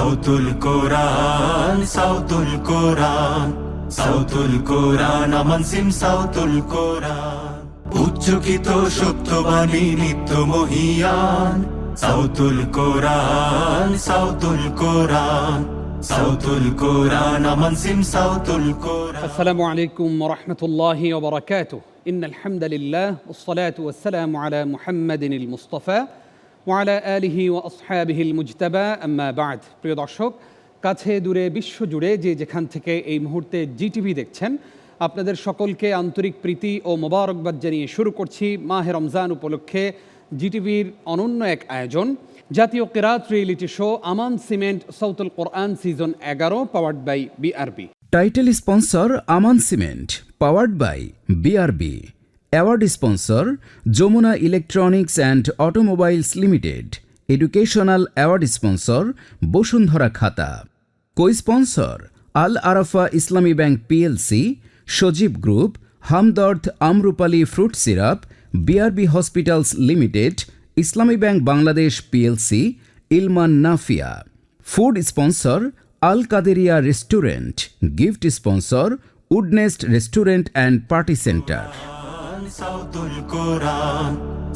সাউতুল কোরআন, সাউতুল কোরআন, সাউতুল কোরআন, আমান সিম সাউতুল কোরআন। উচ্চকিত সত্যবাণী নিত্য মহিয়ান, সাউতুল কোরআন, সাউতুল কোরআন, সাউতুল কোরআন, আমান সিম সাউতুল কোরআন। আসসালামু আলাইকুম ওয়া রাহমাতুল্লাহি ওয়া বারাকাতুহু। ইন্নাল হামদালিল্লাহ ওয়াসসালাতু ওয়াসসালামু আলা মুহাম্মাদিনিল মুস্তাফা ওয়া আলা আলিহি ওয়া আসহাবিহিল মুজতাবা, আম্মা বা'দ। প্রিয় দর্শক, কাছে দূরে বিশ্বজুড়ে যে যেখান থেকে এই মুহূর্তে জিটিভি দেখছেন, আপনাদের সকলকে আন্তরিক প্রীতি ও মোবারকবাদ জানিয়ে শুরু করছি মাহে রমজান উপলক্ষে জিটিভির অনন্য এক আয়োজন, জাতীয় কিরাত reality show Aman cement সাউতুল Quran season 11, powered by BRB. Title sponsor Aman Cement, powered by BRB. Award sponsor Jamuna electronics and automobiles limited. Educational award sponsor Bashundhara Khata. Co sponsor Al Arafah Islami bank PLC, Sajeeb group, Hamdard Amrupali fruit syrup, BRB hospitals limited, Islami bank Bangladesh PLC, Ilman Nafia. Food sponsor Al Qaderia restaurant. Gift sponsor Woodnest restaurant and party centre. সাউতুল কোরআন,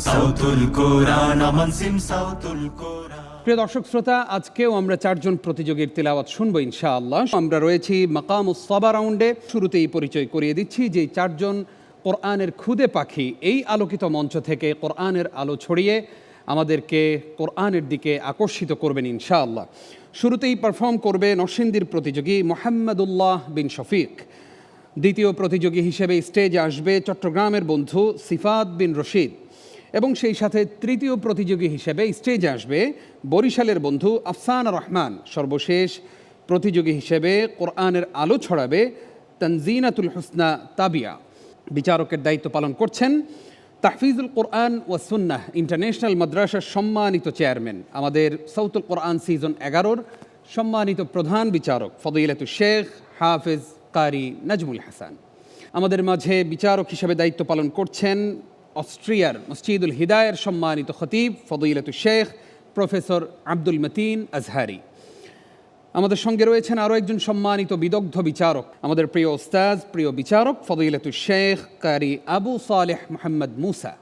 সাউতুল কোরআন, আমান সিম সাউতুল কোরআন। প্রিয় দর্শক শ্রোতা, আজকেও আমরা 4 জন প্রতিযোগীর তিলাওয়াত শুনবো ইনশাআল্লাহ। আমরা রয়েছি মাকামুস সাবা রাউন্ডে। শুরুতেই পরিচয় করিয়ে দিচ্ছি যে 4 জন কোরআনের খুদে পাখি এই আলোকিত মঞ্চ থেকে কোরআনের আলো ছড়িয়ে আমাদেরকে কোরআনের দিকে আকর্ষিত করবেন ইনশাআল্লাহ। শুরুতেই পারফর্ম করবে নরসিংদীর প্রতিযোগী মোহাম্মদুল্লাহ বিন শফিক। দ্বিতীয় প্রতিযোগী হিসেবে স্টেজে আসবে চট্টগ্রামের বন্ধু সিফাত বিন রশিদ, এবং সেই সাথে তৃতীয় প্রতিযোগী হিসেবে স্টেজে আসবে বরিশালের বন্ধু আফসানা রহমান। সর্বশেষ প্রতিযোগী হিসেবে কোরআনের আলো ছড়াবে তানজিনাতুল হুসনা তাবিয়া। বিচারকের দায়িত্ব পালন করছেন তাহফিজুল কোরআন ওয়া সুন্নাহ ইন্টারন্যাশনাল মাদ্রাসার সম্মানিত চেয়ারম্যান, আমাদের সাউতুল কোরআন সিজন 11-র সম্মানিত প্রধান বিচারক ফদিলাতুল শেখ হাফেজ কারি নাজমুল হাসান। আমাদের মাঝে বিচারক হিসেবে দায়িত্ব পালন করছেন অস্ট্রিয়ার মসজিদুল হিদায়ের সম্মানিত খতিব ফদিলাতুল শেখ প্রফেসর আব্দুল মতিন আজহারি। আমাদের সঙ্গে রয়েছেন আরও একজন সম্মানিত বিদগ্ধ বিচারক, আমাদের প্রিয় ওস্তাদ, প্রিয় বিচারক ফদিলাতুল শেখ কারি আবু সালেহ মোহাম্মদ মুসা।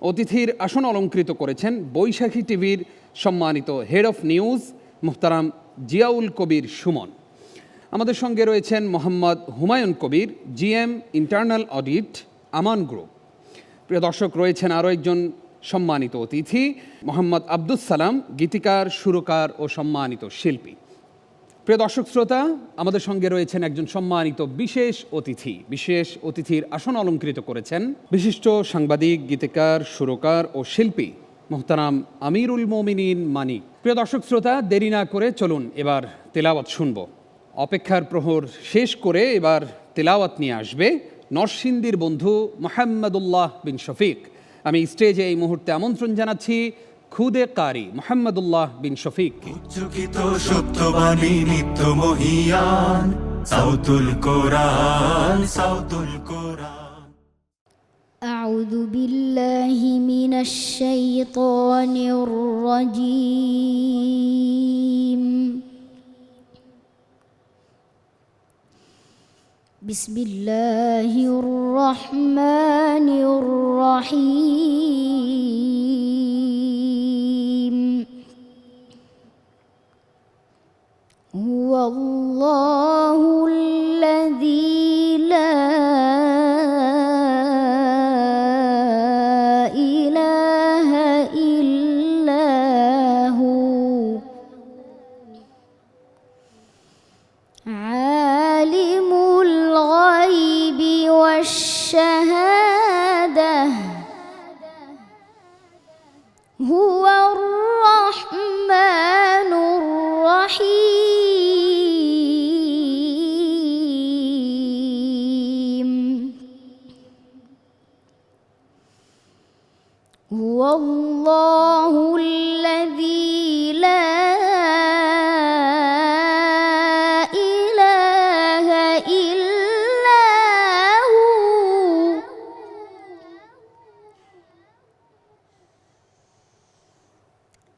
অতিথির আসন অলঙ্কৃত করেছেন বৈশাখী টিভির সম্মানিত head of news মুহতারাম Ziaul Kabir Suman. আমাদের সঙ্গে রয়েছেন Mohammad Humayun Kabir, GM internal audit, আমান গ্রুপ। প্রিয় দর্শক, রয়েছেন আরও একজন সম্মানিত অতিথি মোহাম্মদ আব্দুস সালাম, গীতিকার, সুরকার ও সম্মানিত শিল্পী। প্রিয় দর্শক শ্রোতা, আমাদের সঙ্গে রয়েছেন একজন সম্মানিত বিশেষ অতিথি। বিশেষ অতিথির আসন অলঙ্কৃত করেছেন বিশিষ্ট সাংবাদিক, গীতিকার, সুরকার ও শিল্পী মোহতারাম আমিরুল মোমিনিন মানিক। প্রিয় দর্শক শ্রোতা, দেরি না করে চলুন এবার তেলাওয়াত শুনব। অপেক্ষার প্রহর শেষ করে এবার তেলাওয়াত নিয়ে আসবে নরসিংদীর বন্ধু মোহাম্মদুল্লাহ বিন শফিক। আমি স্টেজে এই মুহূর্তে আমন্ত্রণ জানাচ্ছি খুদে কারি মোহাম্মদুল্লাহ বিন শফিক। উচ্চকিত সত্যবাণী নিত্য মহিয়ান, সাউতুল কোরআন, সাউতুল কোরআন। আউযু বিল্লাহি মিনাশ শাইতানির রাজীম। বিসমিল্লাহির রহমানির রহিম। হুয়াল্লাহুল্লাযী লা ইলাহা ইল্লা হু আলিমুল গায়বি ওয়াশ শাহাদাহ হুয়ার রাহমানুর রাহিম। হুয়াল্লাহুল্লাযী লা ইলাহা ইল্লা হু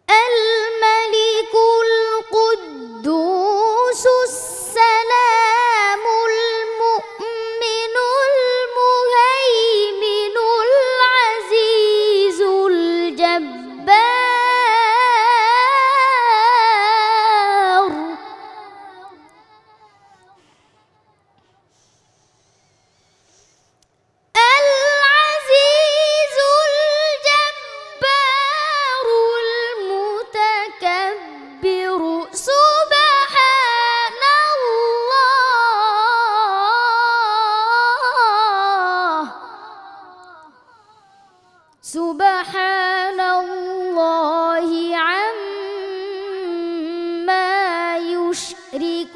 আল মালিকুল কুদ্দুস يشركون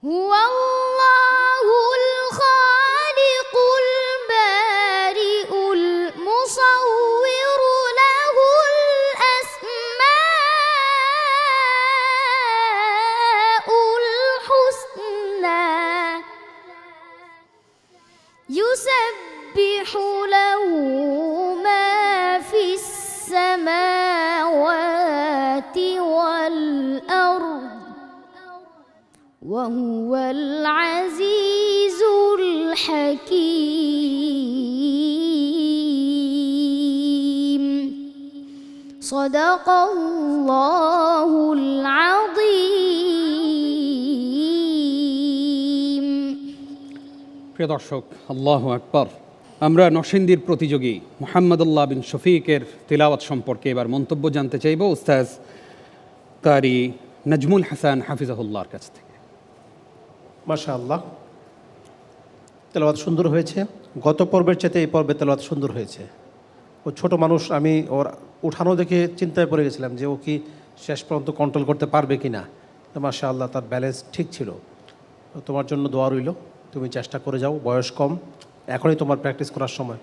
هو الله الخالق البارئ المصور له الأسماء الحسنى يسبح له ما في السماوات والأرض وهو العزيز الحكيم صدق الله العظيم প্রিয় দর্শক, আল্লাহু আকবার। আমরা নরসিংদীর প্রতিযোগী মুহাম্মদুল্লাহ বিন শফিকের তিলাওয়াত সম্পর্কে এবার মন্তব্য জানতে চাইব উস্তাজ কারি নাজমুল হাসান হাফিজাহুল্লাহর কাছ থেকে। মাশাআল্লাহ, তেলাওয়াত সুন্দর হয়েছে। গত পর্বের চাইতে এই পর্বে তেলাওয়াত সুন্দর হয়েছে। ও ছোট মানুষ, আমি ওর উঠানো দেখে চিন্তায় পড়ে গেছিলাম যে ও কি শেষ পর্যন্ত কন্ট্রোল করতে পারবে কি না। মাশাআল্লাহ, তার ব্যালেন্স ঠিক ছিল। তো তোমার জন্য দোয়া রইল, তুমি চেষ্টা করে যাও। বয়স কম, এখনই তোমার প্র্যাকটিস করার সময়।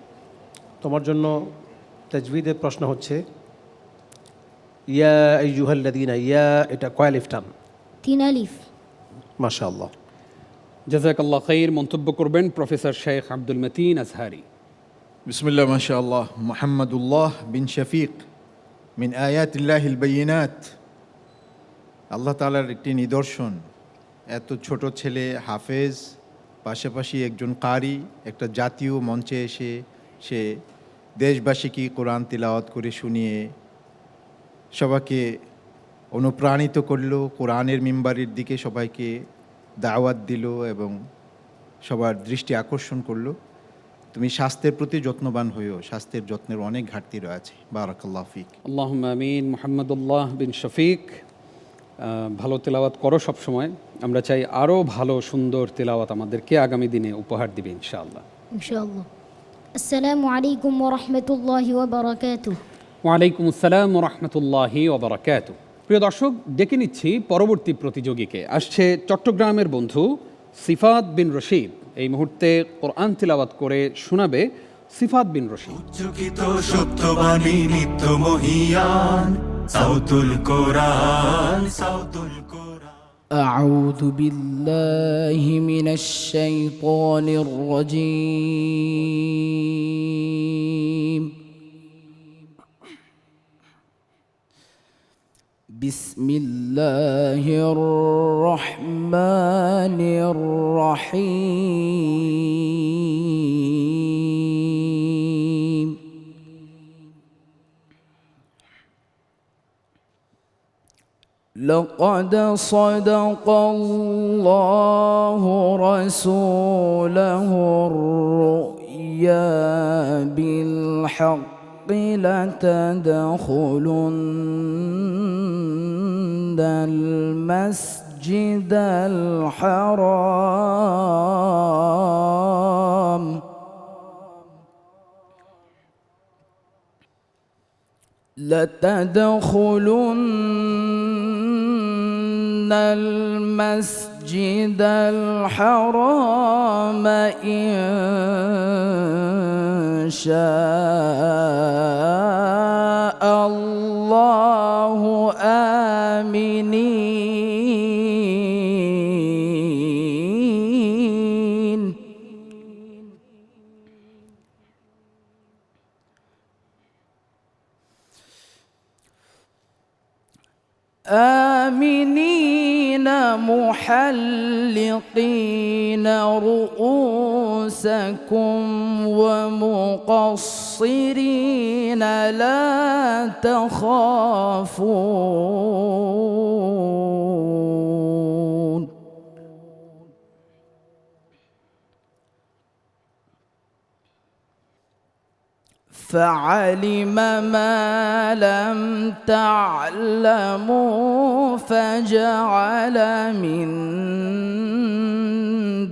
তোমার জন্য তাজবিদের প্রশ্ন হচ্ছে ইয়া আইয়ুহাল্লাযীনা, ইয়া এটা কয় আলিফ টান? 3 আলিফ। মাশাআল্লাহ। জাযাকাল্লাহ খাইর। মন্তব্য করবেন প্রফেসর শেখ আব্দুল মতিন আজহারি। বিসমিল্লাহ মাশাআল্লাহ। মুহাম্মদুল্লাহ বিন শফিক মিন আয়াতিল্লাহিল বাইয়িনাত। আল্লাহ তাআলার একটি নিদর্শন, এত ছোট ছেলে হাফেজ, পাশাপাশি একজন কারি, একটা জাতীয় মঞ্চে এসে সে দেশবাসীকে কোরআন তিলাওয়াত করে শুনিয়ে সবাইকে অনুপ্রাণিত করলো, কোরআনের মিম্বারের দিকে সবাইকে দাওয়াত দিল এবং সবার দৃষ্টি আকর্ষণ করলো। তুমি স্বাস্থ্যের প্রতি যত্নবান হইও, স্বাস্থ্যের যত্নের অনেক ঘাটতি রয়েছে। বারাকাল্লাহু ফিক। আল্লাহুম্মা আমিন। মুহাম্মদুল্লাহ বিন শফিক, ভালো তেলাওয়াত করো সবসময়। আমরা চাই আরও ভালো সুন্দর তেলাওয়াত আমাদেরকে আগামী দিনে উপহার দিবে ইনশাআল্লাহ। ইনশাআল্লাহ। আসসালামু আলাইকুম ওয়া রাহমাতুল্লাহি ওয়া বারাকাতুহু। ওয়ালাইকুম আসসালাম ওয়া রাহমাতুল্লাহি ওয়া বারাকাতুহু। প্রিয় দর্শক, ডেকে নিচ্ছি পরবর্তী প্রতিযোগীকে। আসছে চট্টগ্রামের বন্ধু সিফাত বিন রশিদ। এই মুহূর্তে কোরআন তিলাওয়াত করে শোনাবে সিফাত বিন রশিদ। উচ্চকিত সত্যবাণী নিত্য মহিয়ান সাউতুল কোরআন, সাউতুল কোরআন। أعوذ بالله من الشيطان الرجيم. بسم الله الرحمن الرحيم. لقد صدق الله رسوله الرؤيا بالحق لتدخلن المسجد الحرام لتدخلن المسجد الحرام إن شاء الله آمنين. آمنين محلقين رؤوسكم ومقصرين لا تخافون. فعلم ما لم تعلموا فجعل من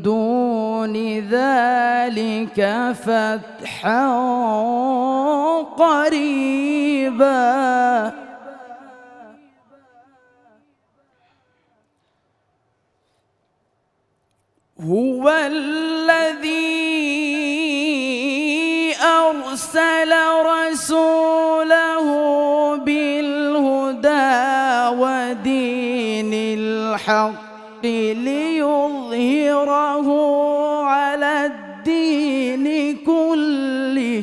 دون دون ذلك فتحا قريبا هو الذي أرسل رسوله بالهدى ودين الحق ليظهره على الدين كله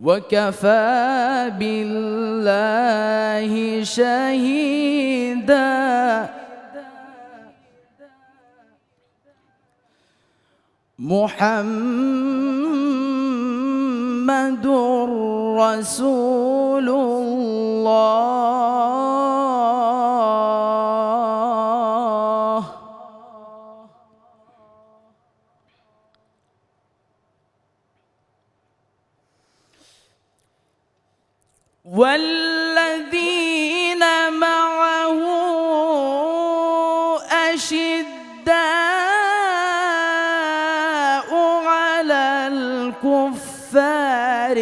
وكفى بالله شهيدا محمد رسول الله والذين معه أشداء على الكفار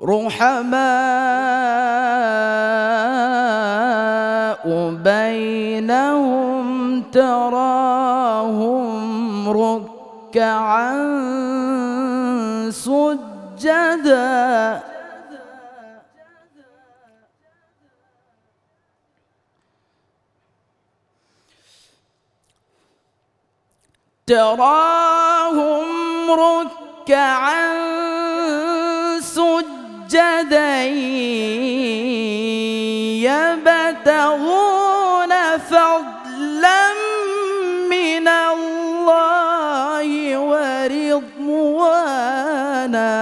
رحماء بينهم تراهم ركعا سجدا تراهم ركعا سجدا يبتغون فضلا من الله ورضوانا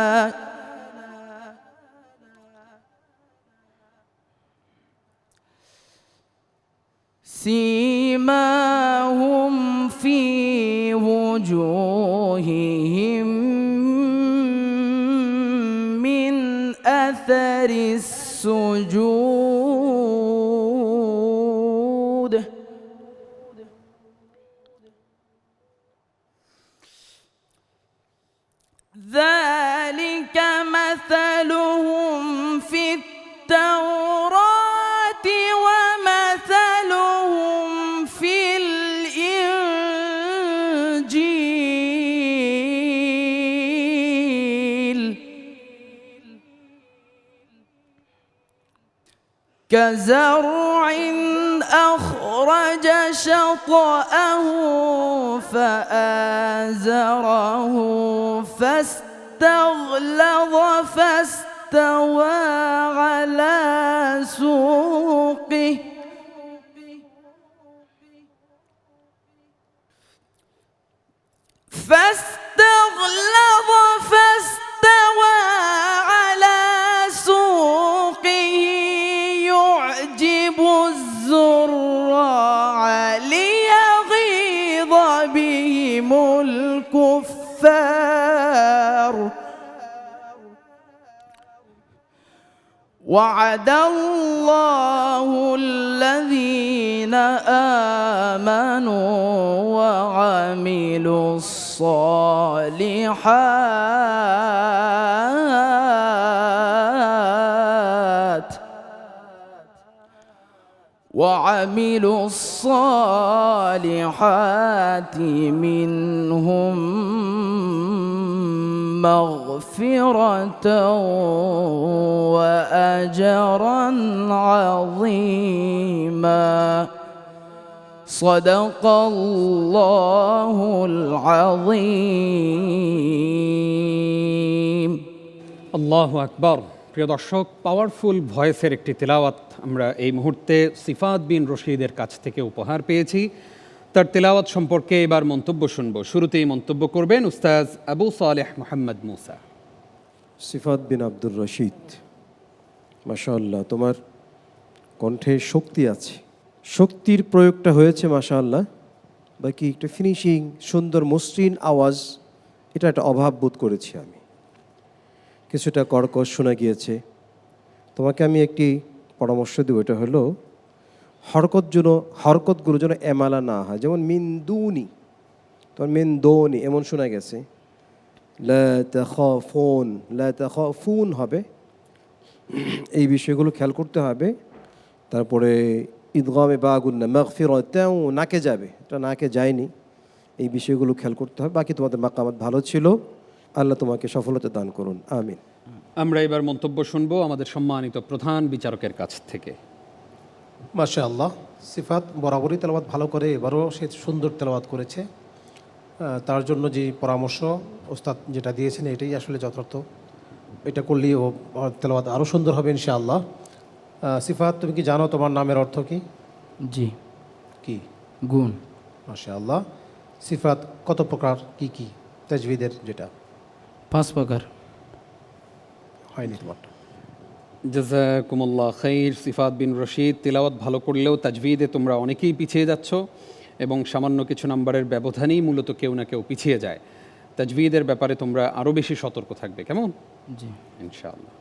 سيماهم في وجوههم من أثر السجود ذلك مثلهم في التوراة ومثلهم في الإنجيل كزرع أخرج شطأه فآزره فاستغلظ فاستوى على سوقه يعجب الزراع ليغيظ بهم الكفار وعد الله الذين آمنوا وعملوا الصالحات منهم مغفرة وأجرا عظيما صدق الله العظيم আল্লাহু আকবার। প্রিয় দর্শক, পাওয়ারফুল ভয়েসের একটি তেলাওয়াত আমরা এই মুহূর্তে সিফাত বিন রশিদের কাছ থেকে উপহার পেয়েছি। তার তেলাওয়াত সম্পর্কে এবার মন্তব্য শুনব। শুরুতেই মন্তব্য করবেন উস্তাজ আবু সালেহ মোহাম্মদ মুসা। সিফাত বিন আব্দুর রশিদ, মাশাআল্লাহ, তোমার কণ্ঠে শক্তি আছে, শক্তির প্রয়োগটা হয়েছে মাশাআল্লাহ। বাকি একটা ফিনিশিং, সুন্দর মসৃণ আওয়াজ, এটা একটা অভাব বোধ করেছি আমি। কিছুটা কর্কশ শোনা গিয়েছে। তোমাকে আমি একটি পরামর্শ দেবো, এটা হলো হরকতগুলো যেন এমালা না হয়। যেমন মিন্দুনি, তোমার মিন্দোনি এমন শোনা গেছে। লা তাখাফুন, লা তাখাফুন হবে। এই বিষয়গুলো খেয়াল করতে হবে। তারপরে ঈদগামে বাগুন্না মাগফিরাতাও নাকে যাবে, এটা নাকে যায়নি। এই বিষয়গুলো খেয়াল করতে হবে। বাকি তোমাদের মাকামাত ভালো ছিল। আল্লাহ তোমাকে সফলতা দান করুন, আমিন। আমরা এবার মন্তব্য শুনবো আমাদের সম্মানিত প্রধান বিচারকের কাছ থেকে। মাশাআল্লাহ, সিফাত বরাবরই তেলাওয়াত ভালো করে, এবারও সে সুন্দর তেলাওয়াত করেছে। তার জন্য যে পরামর্শ ওস্তাদ যেটা দিয়েছেন এটাই আসলে যথার্থ। এটা করলেই ও তেলাওয়াত আরও সুন্দর হবে ইনশাআল্লাহ। সিফাত, তুমি কি জানো তোমার নামের অর্থ কি? জি। কি? গুণ। মাশাআল্লাহ। সিফাত কত প্রকার, কি কি তাজভিদের? যেটা 5 প্রকার। হয়নি তোমারটা। জাযাকুমুল্লাহ খাইর। সিফাত বিন রশিদ, তিলাওয়াত ভালো করলেও তাজভিদে তোমরা অনেকেই পিছিয়ে যাচ্ছ এবং সামান্য কিছু নাম্বারের ব্যবধানেই মূলত কেউ না কেউ পিছিয়ে যায়। তাজভিদের ব্যাপারে তোমরা আরও বেশি সতর্ক থাকবে, কেমন? জি ইনশাআল্লাহ।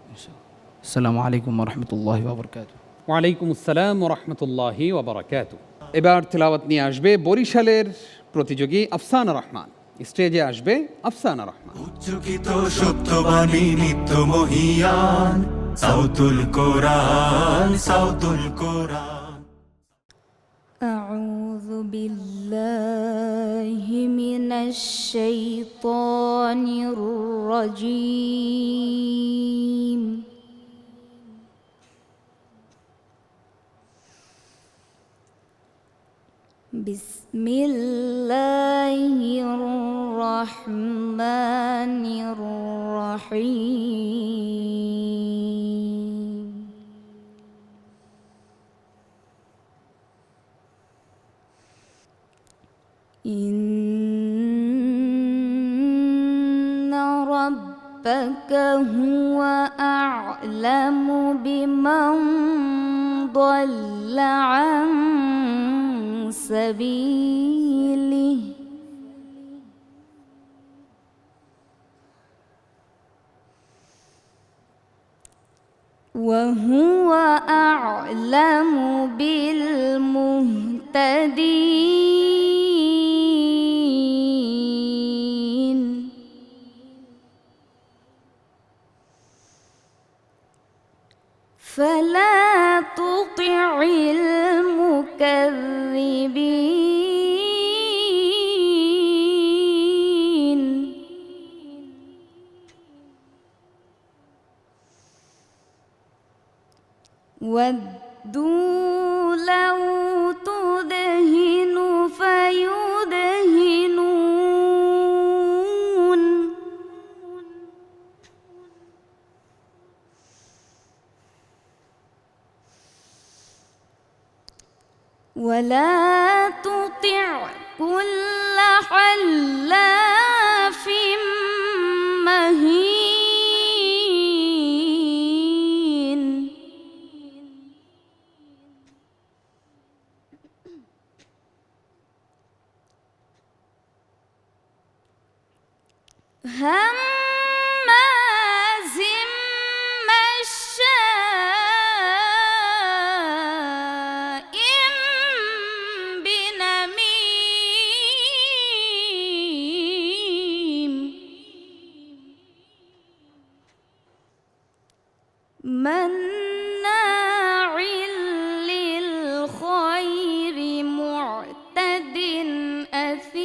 আসসালামু আলাইকুম ওয়া রাহমাতুল্লাহি ওয়া বারাকাতুহু। ওয়ালাইকুম আসসালাম ওয়া রাহমাতুল্লাহি ওয়া বারাকাতুহু। এবার তিলাওয়াত নিয়ে আসবে বরিশালের প্রতিযোগী আফসানা রহমান। স্টেজে আসবে আফসানা রহমান। উচ্চকিত সত্যবাণী নিত্য মহিয়ান, সাউতুল কোরআন, সাউতুল কোরআন। أعوذ بالله من الشيطان الرجيم. بسم الله الرحمن الرحيم. إن ربك هو أعلم بمن ضل عن سبيله وهو أعلم بالمهتدين. فلا تطع المكذبين. ودوا لو تدهن فيدهنون. ولا تطع كل حلاف مهين. هماز مشاء بنميم. مناع للخير معتد أثيم.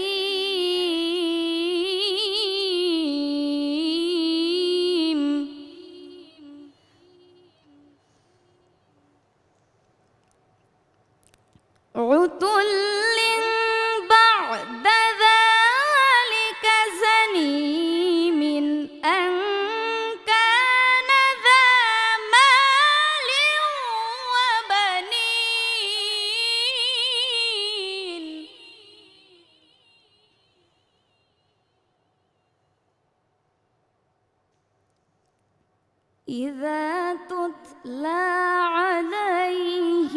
عتل بعد ذلك زنيم. أن كان ذا مال وبنين. إذا تتلى عليه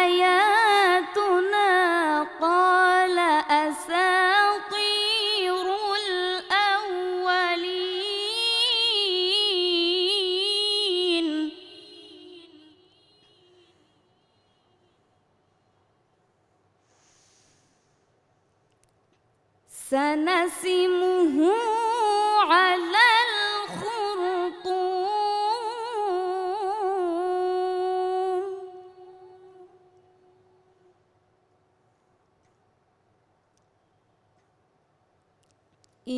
آياتنا قال سنسمه على الخرطوم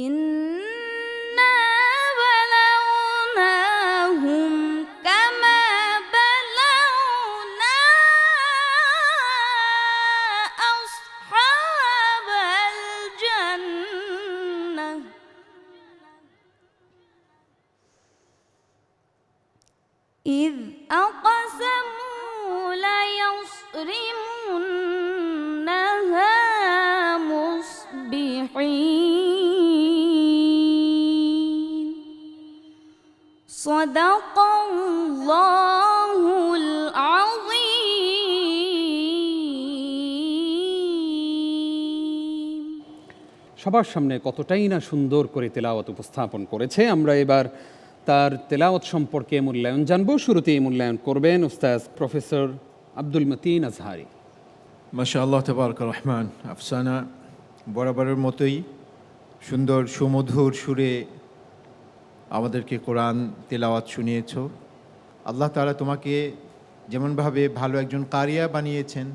إنا بلوناهم كما بلونا أصحاب الجنة إذ أقسموا ليصرمنها مصبحين صدق الله العظيم সবার সামনে কতটাই না সুন্দর করে তেলাওয়াত উপস্থাপন করেছে। আমরা এবার তার তেলাওয়াত সম্পর্কে মূল্যায়ন জানব। শুরুতেই মূল্যায়ন করবেন উস্তাদ প্রফেসর আব্দুল মতিন আজহারি। মাশা আল্লাহ তবারক রহমান। আফসানা বরাবরের মতোই সুন্দর সুমধুর সুরে আমাদেরকে কোরআন তেলাওয়াত শুনিয়েছ। আল্লাহ তাআলা তোমাকে যেমনভাবে ভালো একজন কারিয়া বানিয়েছেন,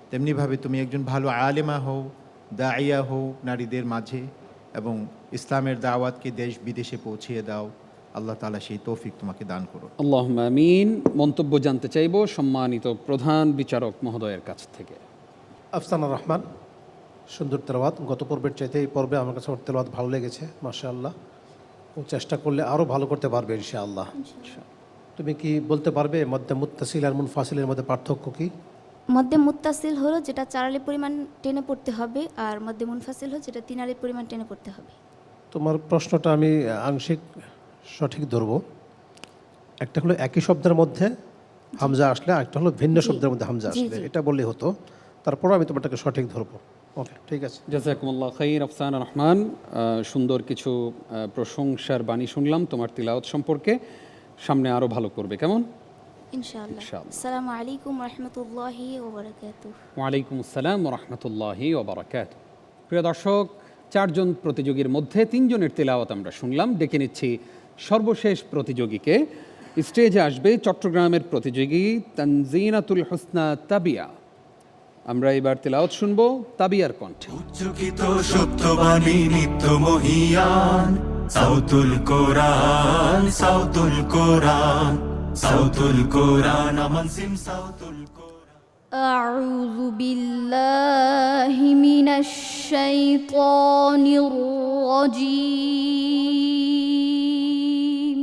তেমনিভাবে তুমি একজন ভালো আলেমা হও, দাইয়া হও নারীদের মাঝে, এবং ইসলামের দাওয়াতকে দেশ বিদেশে পৌঁছিয়ে দাও। আল্লাহ তাআলা সেই তৌফিক তোমাকে দান করুন। আল্লাহুম্মা আমিন। মন্তব্য জানতে চাইব সম্মানিত প্রধান বিচারক মহোদয়ের কাছ থেকে। আফসানা রহমান, সুন্দর তেলাওয়াত। গত পর্বের চাইতে এই পর্বে আমার কাছে তেলাওয়াত ভালো লেগেছে, মাশাআল্লাহ। ও চেষ্টা করলে আরও ভালো করতে পারবে ইনশাআল্লাহ। তুমি কি বলতে পারবে মধ্যে মুত্তাসিল আর মুনফাসিলের মধ্যে পার্থক্য কি? মধ্যে মুত্তাসিল হলো যেটা 4 আলিফ পরিমাণ টেনে পড়তে হবে, আর মধ্যে মুনফাসিল হলো যেটা 3 আলিফ পরিমাণ টেনে পড়তে হবে। তোমার প্রশ্নটা আমি আংশিক সঠিক ধরব। একটা হলো একই শব্দের মধ্যে হামজা আসলে, আরেকটা হলো ভিন্ন শব্দের মধ্যে হামজা আসলে, এটা বললে হতো। তারপর আমি তোমারটাকে সঠিক ধরবো। ওকে, ঠিক আছে। জাযাকুমুল্লাহ খাইর আফসানা রহমান। সুন্দর কিছু প্রশংসার বাণী শুনলাম তোমার তিলাওয়াত সম্পর্কে। সামনে আরও ভালো করবে, কেমন? ইনশাআল্লাহ। ইনশাআল্লাহ। আসসালামু আলাইকুম ওয়া রাহমাতুল্লাহি ওয়া বারাকাতুহু। ওয়ালাইকুম আসসালাম ওয়া রাহমাতুল্লাহি ওয়া বারাকাতুহু। প্রিয় দর্শক, 4 জন প্রতিযোগীর মধ্যে 3 জনের তেলাওয়াত আমরা শুনলাম। ডেকে নিচ্ছি সর্বশেষ প্রতিযোগীকে। স্টেজে আসবে চট্টগ্রামের প্রতিযোগী তানজিনাতুল হোসনা তাবিয়া। আমরা এবার তেলাওয়াত শুনবো তাবিয়ার কণ্ঠে। উচ্চকিত সত্যবাণী নিত্য মহিয়ান, সাউতুল কোরআন, সাউতুল কোরআন, সাউতুল কোরআন, আমান সিম সাউতুল কোরআন। أعوذ بالله من الشيطان الرجيم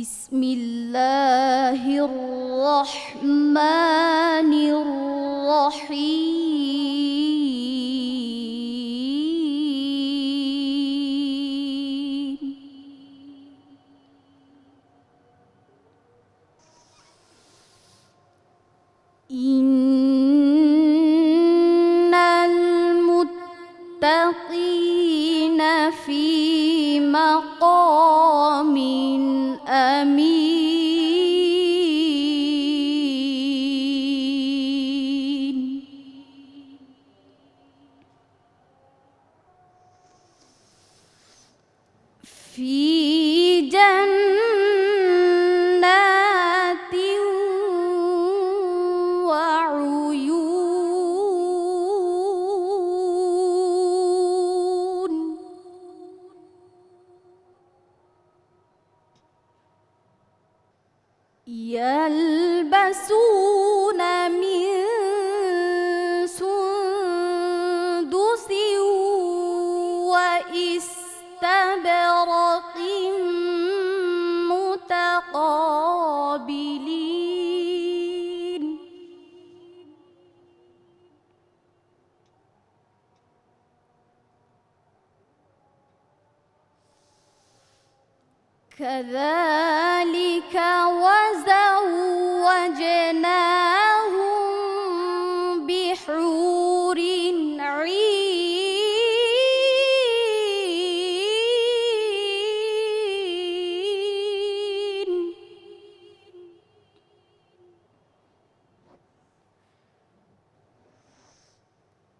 بسم الله الرحمن الرحيم إن المتقين في مقام أمين في جنات وعيون يلبسون من سندس واستبرق متقابلين كذلك وزوجناهم بحور عين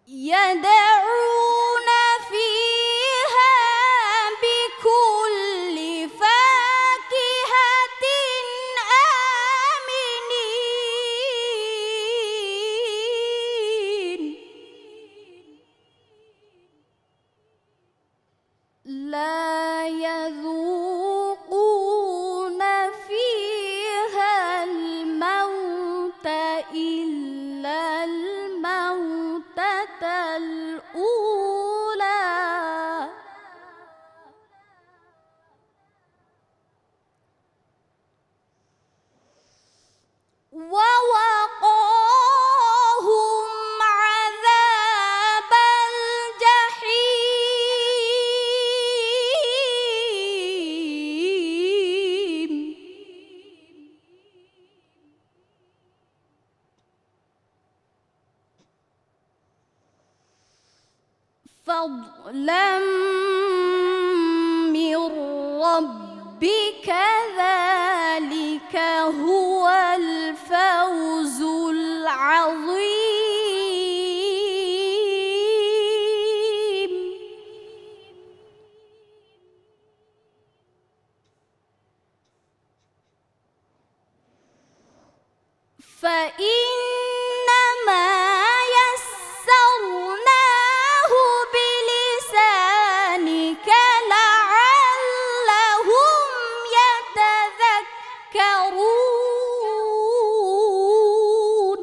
يدعون فيها بكل فاكهة آمنين لا يذوقون فيها الموت إلا الموتة الأولى ووقاهم عذاب الجحيم فضلا من ربك ذلك هو الفوز العظيم فإنما يسرناه بلسانك لعلهم يتذكرون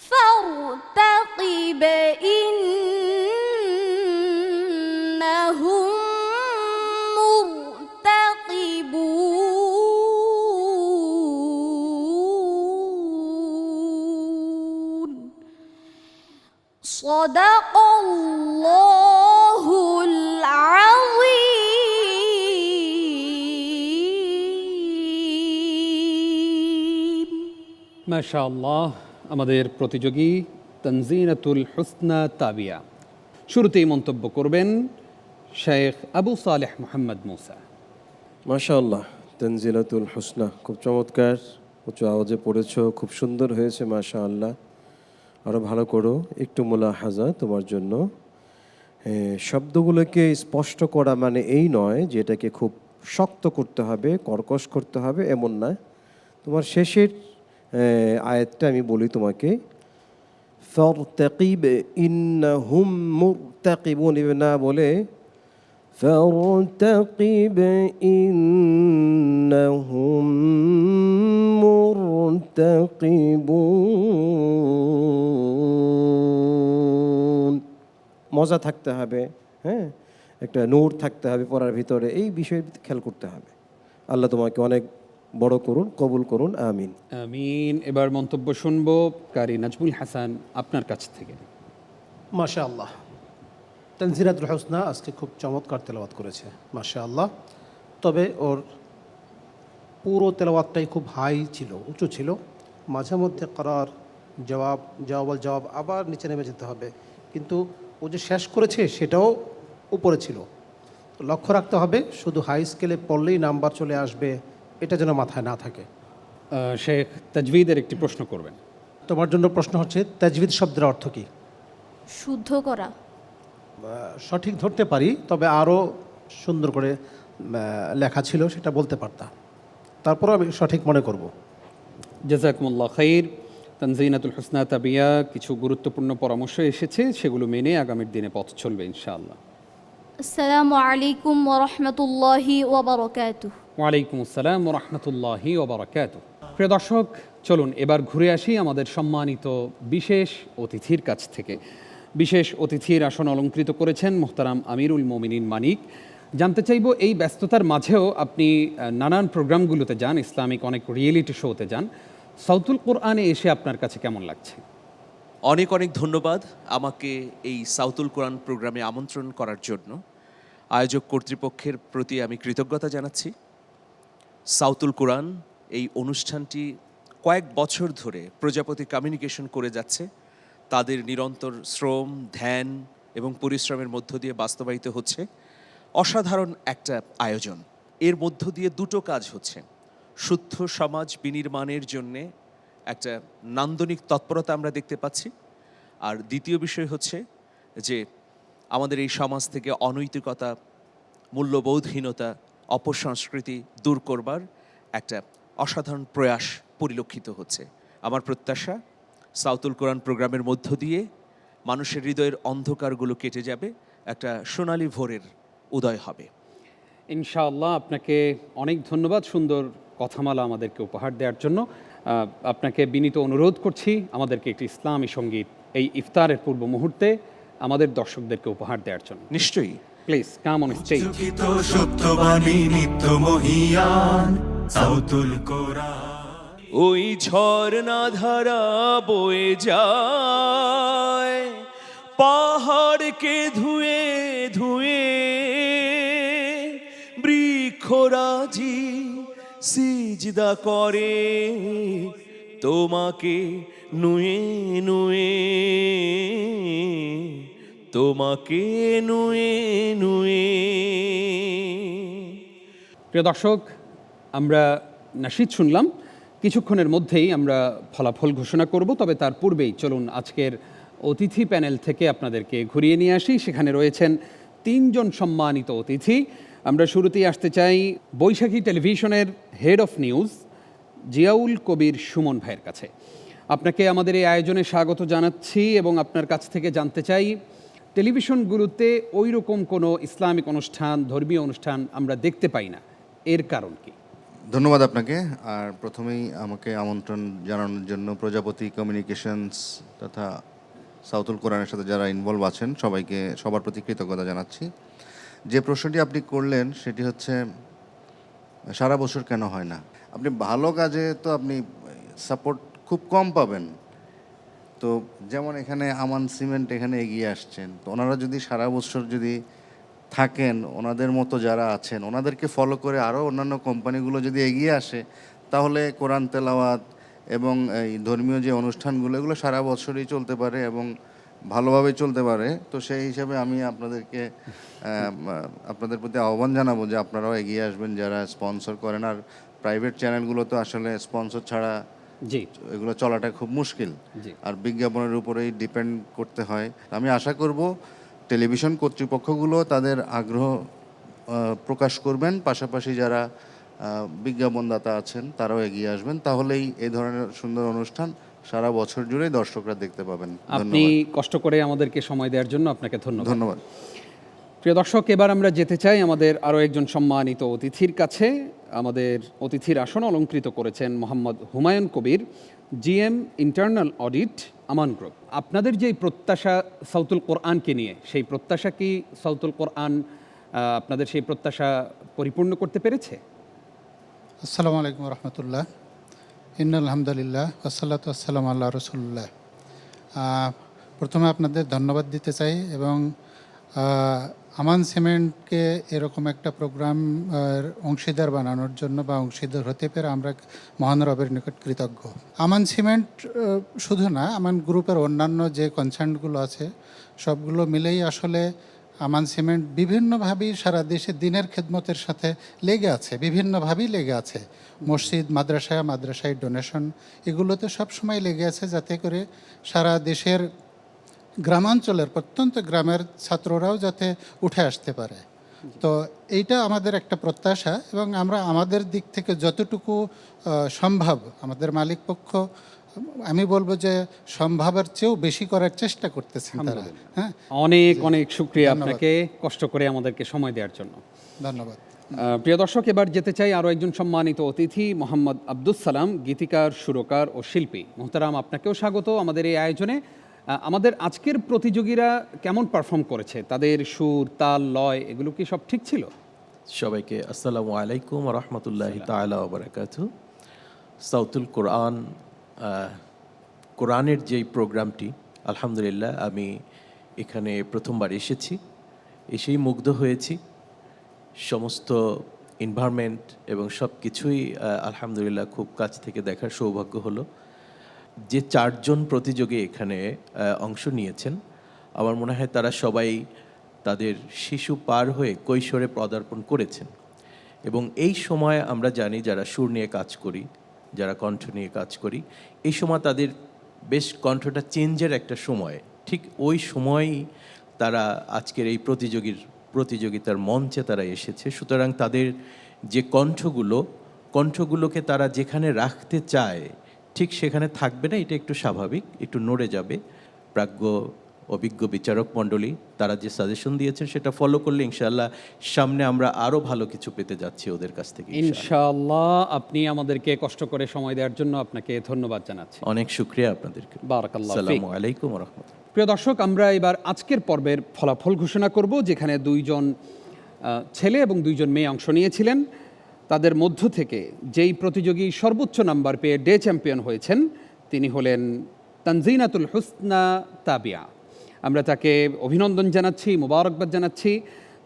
فارتقب إنهم مرتقبون صدق الله العظيم মাশাআল্লাহ, আমাদের প্রতিযোগী তানজিনাতুল হুসনা তাবিয়া। শুরুতেই মন্তব্য করবেন শেখ আবু সালেহ মোহাম্মদ মুসা। মাশাআল্লাহ, তানজিলাতুল হুসনা খুব চমৎকার, উঁচু আওয়াজে পড়েছো, খুব সুন্দর হয়েছে মাশাআল্লাহ। আরও ভালো করো, একটু মুলাহাজা তোমার জন্য। শব্দগুলোকে স্পষ্ট করা মানে এই নয় যে এটাকে খুব শক্ত করতে হবে, কর্কশ করতে হবে, এমন না। তোমার শেষের আয়াতটা আমি বলি তোমাকে, ফারতাকিব ইন্নাহুম মুরতাকিবুন, না বলে ফারতাকিব ইন্নাহুম মুরতাকিবুন। মজা থাকতে হবে, হ্যাঁ, একটা নূর থাকতে হবে পড়ার ভিতরে, এই বিষয়ে খেয়াল করতে হবে। আল্লাহ তোমাকে অনেক বড় করুন, কবুল করুন, আমিন আমিন। এবার মন্তব্য শুনবো কারি নাজমুল হাসান আপনার কাছ থেকে। মাশাআল্লাহ, তানজিলাতুল হুসনা আজকে খুব চমৎকার তেলাওয়াত করেছে মাশাআল্লাহ। তবে ওর পুরো তেলাওয়াতটাই খুব হাই ছিল, উঁচু ছিল। মাঝে মধ্যে করার জবাব আবার নিচে নেমে যেতে হবে, কিন্তু ও যে শেষ করেছে সেটাও উপরে ছিল। তো লক্ষ্য রাখতে হবে, শুধু হাই স্কেলে পড়লেই নাম্বার চলে আসবে এটা যেন মাথায় না থাকে। শেখ তাজভিদের একটি প্রশ্ন করবেন। তোমার জন্য প্রশ্ন হচ্ছে, তাজভিদ শব্দের অর্থ কী? শুদ্ধ করা। সঠিক ধরতে পারি, তবে আরও সুন্দর করে লেখা ছিল, সেটা বলতে পারতাম, তারপরও আমি সঠিক মনে করব। জাযাকুমুল্লাহ খাইর। তানজিনাতুল হুসনা তাবিয়া কিছু গুরুত্বপূর্ণ পরামর্শ এসেছে, সেগুলো মেনে আগামীর দিনে পথ চলবে ইনশাআল্লাহ। আসসালামু আলাইকুম ওয়া রাহমাতুল্লাহি ওয়া বারাকাতুহু। ওয়ালাইকুম আসসালাম ওয়া রাহমাতুল্লাহি ওয়া বারাকাতুহু। প্রিয় দর্শক, চলুন এবার ঘুরে আসি আমাদের সম্মানিত বিশেষ অতিথির কাছ থেকে। বিশেষ অতিথির আসন অলঙ্কৃত করেছেন মোহতারাম আমিরুল মোমিনিন মানিক। জানতে চাইব, এই ব্যস্ততার মাঝেও আপনি নানান প্রোগ্রামগুলোতে যান, ইসলামিক অনেক রিয়েলিটি শোতে যান, সাউতুল কোরআনে এসে আপনার কাছে কেমন লাগছে? অনেক অনেক ধন্যবাদ আমাকে এই সাউতুল কোরআন প্রোগ্রামে আমন্ত্রণ করার জন্য। আয়োজক কর্তৃপক্ষের প্রতি আমি কৃতজ্ঞতা জানাচ্ছি। সাউতুল কোরআন এই অনুষ্ঠানটি কয়েক বছর ধরে প্রজাপতি কমিউনিকেশন করে যাচ্ছে। তাদের নিরন্তর শ্রম, ধ্যান এবং পরিশ্রমের মধ্য দিয়ে বাস্তবায়িত হচ্ছে অসাধারণ একটা আয়োজন। এর মধ্য দিয়ে দুটো কাজ হচ্ছে, শুদ্ধ সমাজ বিনির্মাণের জন্যে একটা নান্দনিক তৎপরতা আমরা দেখতে পাচ্ছি। আর দ্বিতীয় বিষয় হচ্ছে যে আমাদের এই সমাজ থেকে অনৈতিকতা, মূল্যবোধহীনতা, অপসংস্কৃতি দূর করবার একটা অসাধারণ প্রয়াস পরিলক্ষিত হচ্ছে। আমার প্রত্যাশা সাউতুল কোরআন প্রোগ্রামের মধ্য দিয়ে মানুষের হৃদয়ের অন্ধকারগুলো কেটে যাবে, একটা সোনালী ভোরের উদয় হবে। ইনশাআল্লাহ, আপনাকে অনেক ধন্যবাদ সুন্দর কথামালা আমাদেরকে উপহার দেওয়ার জন্য। আপনাকে বিনীত অনুরোধ করছি আমাদেরকে একটি ইসলামী সঙ্গীত এই ইফতারের পূর্ব মুহূর্তে আমাদের দর্শকদেরকে উপহার দেওয়ার জন্য। নিশ্চয়ই, প্লিজ কাম অন স্টেজ। যুগিত সত্যবাণী নিত্য মহিয়ান সাউতুল কোরআন। ওই ঝর্ণা ধারা বয়ে যায় পাহাড়কে ধুয়ে ধুয়ে, বৃক্ষরাজি সিজদা করে তোমাকে নুয়ে নুয়ে, তোমাকে নুয়ে নুয়ে। প্রিয় দর্শক, আমরা নাশিদ শুনলাম, কিছুক্ষণের মধ্যেই আমরা ফলাফল ঘোষণা করব। তবে তার পূর্বেই চলুন আজকের অতিথি প্যানেল থেকে আপনাদেরকে ঘুরিয়ে নিয়ে আসি। সেখানে রয়েছেন 3 জন সম্মানিত অতিথি। আমরা শুরুতেই আসতে চাই বৈশাখী টেলিভিশনের head of news Ziaul Kabir Suman ভাইয়ের কাছে। আপনাকে আমাদের এই আয়োজনে স্বাগত জানাচ্ছি এবং আপনার কাছ থেকে জানতে চাই, টেলিভিশনগুলোতে ওই রকম কোনো ইসলামিক অনুষ্ঠান, ধর্মীয় অনুষ্ঠান আমরা দেখতে পাই না, এর কারণ কি? ধন্যবাদ আপনাকে। আর প্রথমেই আমাকে আমন্ত্রণ জানানোর জন্য প্রজাপতি কমিউনিকেশনস তথা সাউতুল কোরআনের সাথে যারা ইনভলভ আছেন সবাইকে, সবার প্রতি কৃতজ্ঞতা জানাচ্ছি। যে প্রশ্নটি আপনি করলেন সেটি হচ্ছে সারা বছর কেন হয় না। আপনি ভালো কাজে তো আপনি সাপোর্ট খুব কম পাবেন। তো যেমন এখানে আমান সিমেন্ট এখানে এগিয়ে আসছেন, তো ওনারা যদি সারা বছর যদি থাকেন, ওনাদের মতো যারা আছেন ওনাদেরকে ফলো করে আরও অন্যান্য কোম্পানিগুলো যদি এগিয়ে আসে, তাহলে কোরআন তেলাওয়াত এবং এই ধর্মীয় যে অনুষ্ঠানগুলো এগুলো সারা বছরই চলতে পারে এবং ভালোভাবে চলতে পারে। তো সেই হিসাবে আমি আপনাদের প্রতি আহ্বান জানাবো যে আপনারাও এগিয়ে আসবেন যারা স্পন্সর করেন। আর প্রাইভেট চ্যানেলগুলো তো আসলে স্পন্সর ছাড়া জি এগুলো চলাটা খুব মুশকিল, আর বিজ্ঞাপনের উপরেই ডিপেন্ড করতে হয়। আমি আশা করব টেলিভিশন কর্তৃপক্ষগুলো তাদের আগ্রহ প্রকাশ করবেন, পাশাপাশি যারা বিজ্ঞাপনদাতা আছেন তারাও এগিয়ে আসবেন, তাহলেই এই ধরনের সুন্দর অনুষ্ঠান সারা বছর জুড়েই দর্শকরা দেখতে পাবেন। আপনি কষ্ট করে আমাদেরকে সময় দেওয়ার জন্য আপনাকে ধন্যবাদ। ধন্যবাদ। প্রিয় দর্শক, এবার আমরা যেতে চাই আমাদের আরও একজন সম্মানিত অতিথির কাছে। আমাদের অতিথির আসন অলঙ্কৃত করেছেন Mohammad Humayun Kabir, GM internal audit, আমান গ্রুপ। আপনাদের যে প্রত্যাশা সাউতুল কোরআনকে নিয়ে, সেই প্রত্যাশা কি সাউতুল কোরআন আপনাদের সেই প্রত্যাশা পরিপূর্ণ করতে পেরেছে? আসসালামু আলাইকুম রহমতুল্লাহ, ইন্নাল আলহামদুলিল্লাহ, আসসালাতু আসসালামু আল্লাহ রসুল্লাহ। প্রথমে আপনাদের ধন্যবাদ দিতে চাই এবং আমান সিমেন্টকে এরকম একটা প্রোগ্রাম অংশীদার বানানোর জন্য বা অংশীদার হতে পেরে আমরা মহান রবের নিকট কৃতজ্ঞ। আমান সিমেন্ট শুধু না, আমান গ্রুপের অন্যান্য যে কনসার্নগুলো আছে সবগুলো মিলেই আসলে আমান সিমেন্ট বিভিন্নভাবেই সারা দেশে দিনের খেদমতের সাথে লেগে আছে, বিভিন্নভাবেই লেগে আছে। মসজিদ, মাদ্রাসায় ডোনেশন, এগুলোতে সবসময় লেগে আছে, যাতে করে সারা দেশের গ্রামাঞ্চলের প্রত্যন্ত গ্রামের ছাত্ররাও যাতে উঠে আসতে পারে। তো এইটা আমাদের একটা প্রত্যাশা এবং আমরা আমাদের দিক থেকে যতটুকু সম্ভব, আমাদের মালিক পক্ষ, আমি বলবো যে সম্ভবের চেয়েও বেশি করার চেষ্টা করতেছেন তারা। হ্যাঁ, অনেক অনেক শুকরিয়া আপনাকে কষ্ট করে আমাদেরকে সময় দেওয়ার জন্য। ধন্যবাদ। প্রিয় দর্শক, এবার যেতে চাই আরও একজন সম্মানিত অতিথি মোহাম্মদ আব্দুস সালাম, গীতিকার, সুরকার ও শিল্পী। মোহতারাম, আপনাকেও স্বাগত আমাদের এই আয়োজনে। আমাদের আজকের প্রতিযোগীরা কেমন পারফর্ম করেছে? তাদের সুর, তাল, লয় এগুলো কি সব ঠিক ছিল? সবাইকে আসসালামু আলাইকুম রহমতুল্লাহি তাআলা ওয়া বারাকাতুহু। সাউতুল কোরআন, কোরআনের যেই প্রোগ্রামটি, আলহামদুলিল্লাহ আমি এখানে প্রথমবার এসেই মুগ্ধ হয়েছি। সমস্ত এনভায়রনমেন্ট এবং সব কিছুই আলহামদুলিল্লাহ খুব কাছ থেকে দেখার সৌভাগ্য হলো। যে 4 জন প্রতিযোগী এখানে অংশ নিয়েছেন, আমার মনে হয় তারা সবাই তাদের শিশু পার হয়ে কৈশোরে পদার্পণ করেছেন এবং এই সময় আমরা জানি যারা সুর নিয়ে কাজ করি, যারা কণ্ঠ নিয়ে কাজ করি, এই সময় তাদের বেশ কণ্ঠটা চেঞ্জের একটা সময়। ঠিক ওই সময়ই তারা আজকের এই প্রতিযোগিতার মঞ্চে তারা এসেছে। সুতরাং তাদের যে কণ্ঠগুলোকে তারা যেখানে রাখতে চায় ঠিক সেখানে থাকবে না, এটা একটু স্বাভাবিক, একটু নড়ে যাবে। প্রাজ্ঞ অভিজ্ঞ বিচারক মণ্ডলী তারা যে সাজেশন দিয়েছেন সেটা ফলো করলে ইনশাআল্লাহ সামনে আমরা আরও ভালো কিছু পেতে যাচ্ছি ওদের কাছ থেকে ইনশাআল্লাহ। আপনি আমাদেরকে কষ্ট করে সময় দেওয়ার জন্য আপনাকে ধন্যবাদ জানাচ্ছি। অনেক শুকরিয়া আপনাদেরকে। বারাকাল্লাহ ফিক। আসসালামু আলাইকুম ওয়া রাহমাতুল্লাহ। প্রিয় দর্শক, আমরা এবার আজকের পর্বের ফলাফল ঘোষণা করব, যেখানে 2 জন ছেলে এবং 2 জন মেয়ে অংশ নিয়েছিলেন। তাদের মধ্য থেকে যেই প্রতিযোগী সর্বোচ্চ নাম্বার পেয়ে ডে চ্যাম্পিয়ন হয়েছেন তিনি হলেন তানজিনাতুল হুসনা তাবিয়া। আমরা তাকে অভিনন্দন জানাচ্ছি, মোবারকবাদ জানাচ্ছি।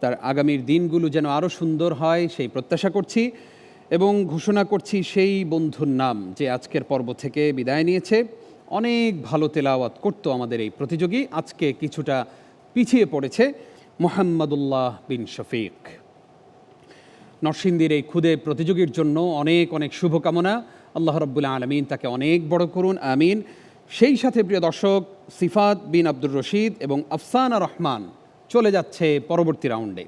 তার আগামীর দিনগুলো যেন আরও সুন্দর হয় সেই প্রত্যাশা করছি এবং ঘোষণা করছি সেই বন্ধুর নাম যে আজকের পর্ব থেকে বিদায় নিয়েছে। অনেক ভালো তেলাওয়াত করতো আমাদের এই প্রতিযোগী, আজকে কিছুটা পিছিয়ে পড়েছে। মোহাম্মদুল্লাহ বিন শফিক। নরসিংদীর এই ক্ষুদে প্রতিযোগীর জন্য অনেক অনেক শুভকামনা। আল্লাহ রাব্বুল আলামিন তাকে অনেক বড় করুন, আমিন। সেই সাথে প্রিয় দর্শক, সিফাত বিন আব্দুর রশিদ এবং আফসানা রহমান চলে যাচ্ছে পরবর্তী রাউন্ডে।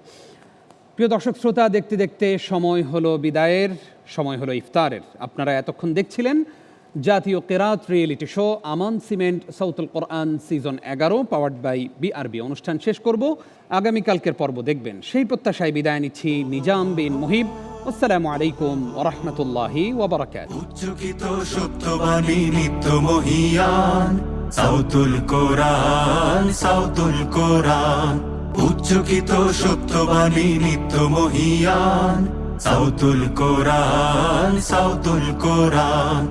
প্রিয় দর্শক শ্রোতা, দেখতে দেখতে সময় হলো বিদায়ের, সময় হলো ইফতারের। আপনারা এতক্ষণ দেখছিলেন জাতীয় কেরাত reality show Aman cement সাউতুল Quran season 11 powered by BRB. অনুষ্ঠান শেষ করব, আগামীকালকের পর্ব দেখবেন সেই প্রত্যাশায় বিদায় নিচ্ছি। নিজাম বিন মুহিব। আসসালামু আলাইকুম ওয়া রাহমাতুল্লাহি ওয়া বারাকাতুহু। উচ্চকিত সত্যবাণী নিত্য মহিয়ান সাউতুল কোরআন, সাউতুল কোরআন। উচ্চকিত সত্যবাণী নিত্য মহিয়ান সাউতুল কোরআন, সাউতুল কোরআন।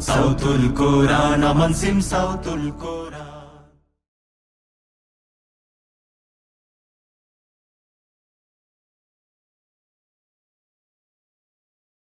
সাউতুল কোরআন, আমান সিম সাউতুল কোরআন।